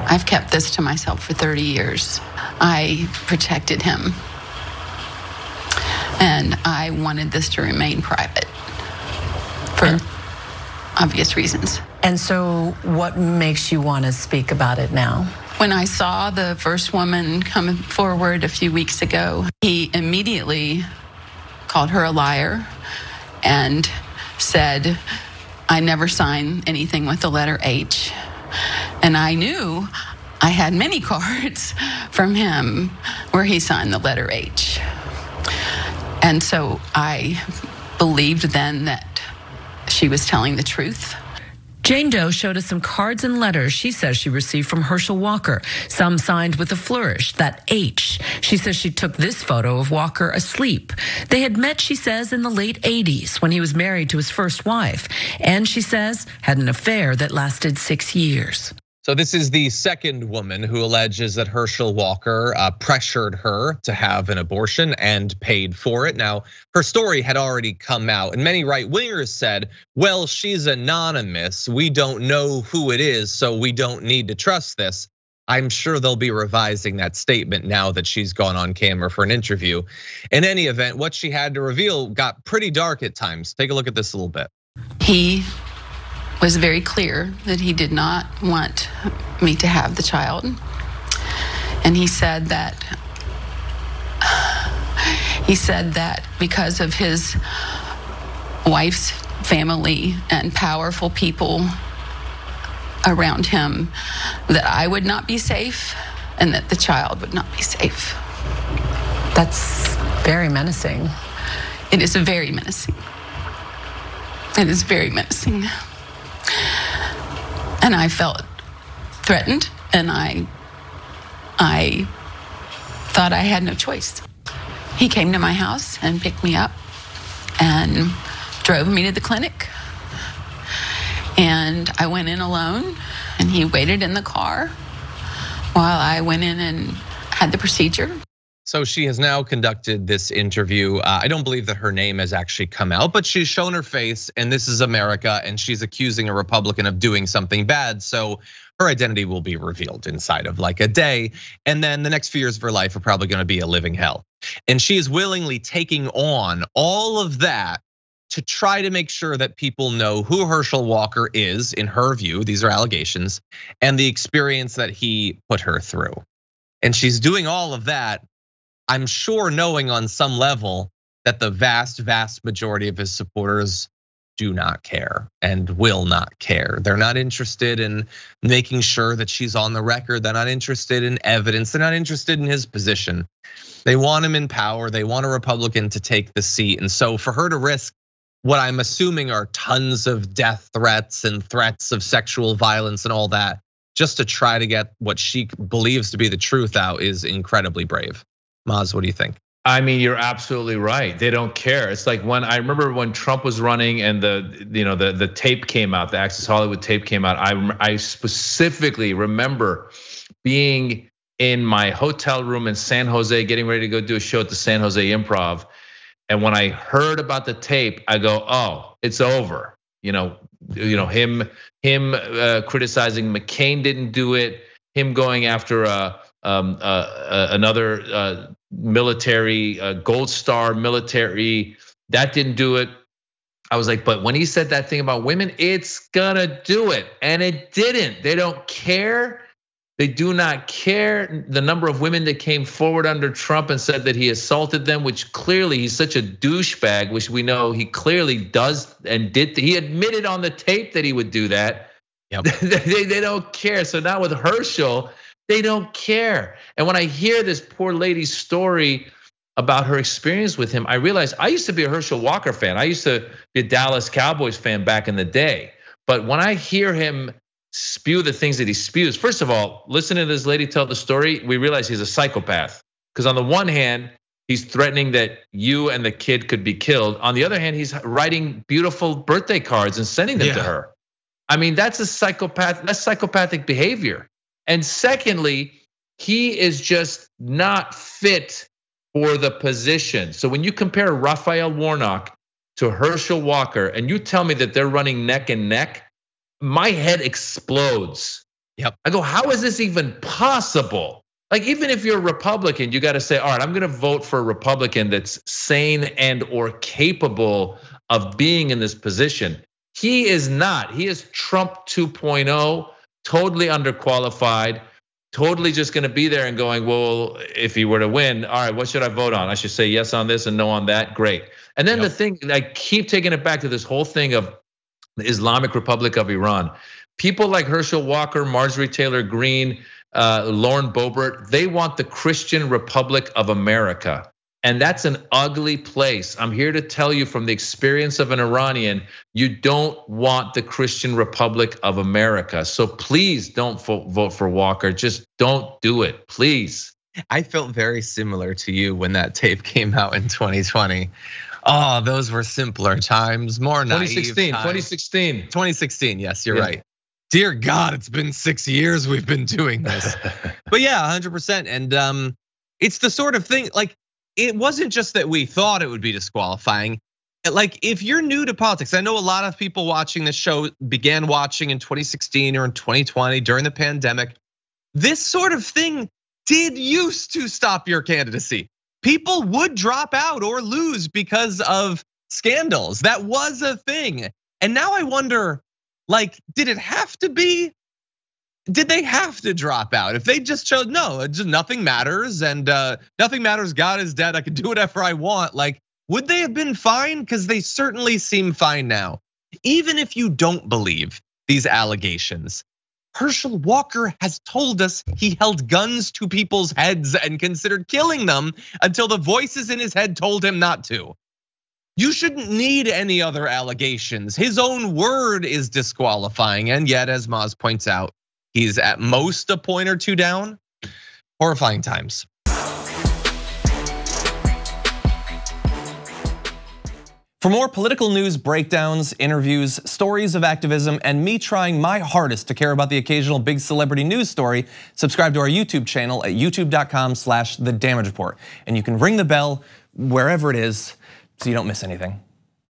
I've kept this to myself for 30 years. I protected him. And I wanted this to remain private for obvious reasons. And so what makes you want to speak about it now? When I saw the first woman come forward a few weeks ago, he immediately called her a liar and said, I never sign anything with the letter H. And I knew I had many cards from him where he signed the letter H. And so I believed then that she was telling the truth. Jane Doe showed us some cards and letters she says she received from Herschel Walker, some signed with a flourish, that H. She says she took this photo of Walker asleep. They had met, she says, in the late 80s when he was married to his first wife, and she says had an affair that lasted 6 years. So this is the second woman who alleges that Herschel Walker pressured her to have an abortion and paid for it. Now, her story had already come out, and many right-wingers said, well, she's anonymous. We don't know who it is, so we don't need to trust this. I'm sure they'll be revising that statement now that she's gone on camera for an interview. In any event, what she had to reveal got pretty dark at times. Take a look at this a little bit. He was very clear that he did not want me to have the child. And he said that because of his wife's family and powerful people around him, that I would not be safe and that the child would not be safe. That's very menacing. It is very menacing. It is very menacing. And I felt threatened, and I thought I had no choice. He came to my house and picked me up and drove me to the clinic. And I went in alone, and he waited in the car while I went in and had the procedure. So she has now conducted this interview. I don't believe that her name has actually come out, but she's shown her face, and this is America, and she's accusing a Republican of doing something bad. So her identity will be revealed inside of like a day. And then the next few years of her life are probably gonna be a living hell. And she is willingly taking on all of that to try to make sure that people know who Herschel Walker is, in her view, these are allegations, and the experience that he put her through. And she's doing all of that, I'm sure knowing on some level that the vast majority of his supporters do not care and will not care. They're not interested in making sure that she's on the record. They're not interested in evidence. They're not interested in his position. They want him in power. They want a Republican to take the seat. And so for her to risk what I'm assuming are tons of death threats and threats of sexual violence and all that, just to try to get what she believes to be the truth out, is incredibly brave. Maz, what do you think? I mean, you're absolutely right. They don't care. It's like when I remember when Trump was running and the tape came out, the Access Hollywood tape came out. I specifically remember being in my hotel room in San Jose, getting ready to go do a show at the San Jose Improv. And when I heard about the tape, I go, oh, it's over. Him criticizing McCain didn't do it. Him going after another military, Gold Star military, that didn't do it. I was like, but when he said that thing about women, it's gonna do it. And it didn't. They don't care. They do not care. The number of women that came forward under Trump and said that he assaulted them, which clearly he's such a douchebag, which we know he clearly does and did. He admitted on the tape that he would do that. Yep. They don't care. So now with Herschel, they don't care. And when I hear this poor lady's story about her experience with him, I realize I used to be a Herschel Walker fan. I used to be a Dallas Cowboys fan back in the day. But when I hear him spew the things that he spews, first of all, listening to this lady tell the story, we realize he's a psychopath. Because on the one hand, he's threatening that you and the kid could be killed. On the other hand, he's writing beautiful birthday cards and sending them to her. I mean, that's a psychopath. That's psychopathic behavior. And secondly, he is just not fit for the position. So when you compare Raphael Warnock to Herschel Walker, and you tell me that they're running neck and neck, my head explodes. Yep. I go, how is this even possible? Like, even if you're a Republican, you got to say, all right, I'm going to vote for a Republican that's sane and or capable of being in this position. He is not. He is Trump 2.0, totally underqualified, totally just going to be there and going, well, if he were to win, all right, what should I vote on? I should say yes on this and no on that. Great. And then the thing, I keep taking it back to this whole thing of the Islamic Republic of Iran. People like Herschel Walker, Marjorie Taylor Greene, Lauren Boebert, they want the Christian Republic of America. And that's an ugly place. I'm here to tell you from the experience of an Iranian, you don't want the Christian Republic of America. So please don't vote for Walker. Just don't do it, please. I felt very similar to you when that tape came out in 2020. Oh, those were simpler times, more naive 2016, yes, you're right. Dear God, it's been 6 years we've been doing this. But yeah, 100%. And it's the sort of thing, like, it wasn't just that we thought it would be disqualifying. Like, if you're new to politics, I know a lot of people watching this show began watching in 2016 or in 2020 during the pandemic. This sort of thing did used to stop your candidacy. People would drop out or lose because of scandals. That was a thing. And now I wonder, like, did it have to be? Did they have to drop out? If they just chose, no, just nothing matters and nothing matters, God is dead, I can do whatever I want. Like, would they have been fine? Because they certainly seem fine now. Even if you don't believe these allegations, Herschel Walker has told us he held guns to people's heads and considered killing them until the voices in his head told him not to. You shouldn't need any other allegations. His own word is disqualifying. And yet, as Maz points out, he's at most a point or two down. Horrifying times. For more political news breakdowns, interviews, stories of activism, and me trying my hardest to care about the occasional big celebrity news story, subscribe to our YouTube channel at youtube.com/thedamagereport. And you can ring the bell wherever it is so you don't miss anything.